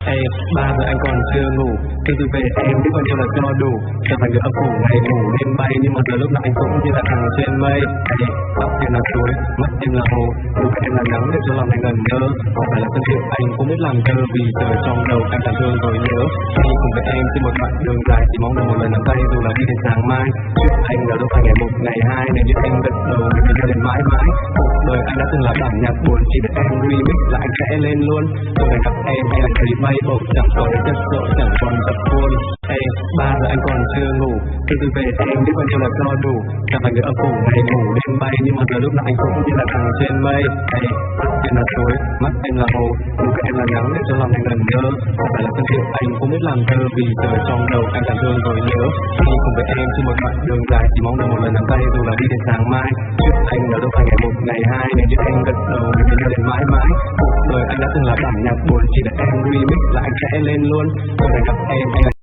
Ê, 3 giờ anh còn chưa ngủ, khi tôi về em biết còn cho là cho đủ. Trở thành người âm phủ ngày ngủ đêm bay, nhưng mà từ lúc nào anh cũng như là thằng trên mây. Ê, tóc em là suối, mắt em là hồ, nụ em là nắng để cho lòng anh ngẩn ngơ. Không phải là thân thiết anh cũng biết làm thơ, vì giờ trong đầu anh cảm thương rồi nhớ. Đi cùng với em trên một đoạn đường dài, chỉ mong được một lần nắm tay dù là đi đến sáng mai. Chúc anh là đâu phải ngày một ngày hai, nếu như em gật đầu mình sẽ đến mãi mãi. Cuộc đời anh đã từng là bản nhạc buồn, chỉ để em remix là anh sẽ lên luôn. Tôi đã gặp em lại thấy bay bổng, chẳng còn chất rộ, chẳng còn tập buồn. Ê, 3 giờ anh còn chưa ngủ, khi tôi về em biết bao nhiêu là cho đủ. Chẳng phải người âm phủ ngày ngủ đêm bay, nhưng mà từ lúc nào anh cũng như là thằng trên mây. Ê, tóc em là suối, mắt em là hồ, nụ em là nắng để cho lòng anh ngẩn ngơ. Không phải là thân thiết anh cũng biết làm thơ, vì giờ trong đầu anh cảm thương rồi nhớ. Đi cùng với em trên một đoạn đường dài, chỉ mong được một lần nắm tay dù là đi đến sáng mai. Chúc anh là đâu phải ngày một ngày hai, nếu như em gật đầu mình sẽ đến mãi mãi. Cuộc đời anh đã từng là bản nhạc buồn, chỉ để em remix là anh sẽ lên luôn. Tôi đã gặp em là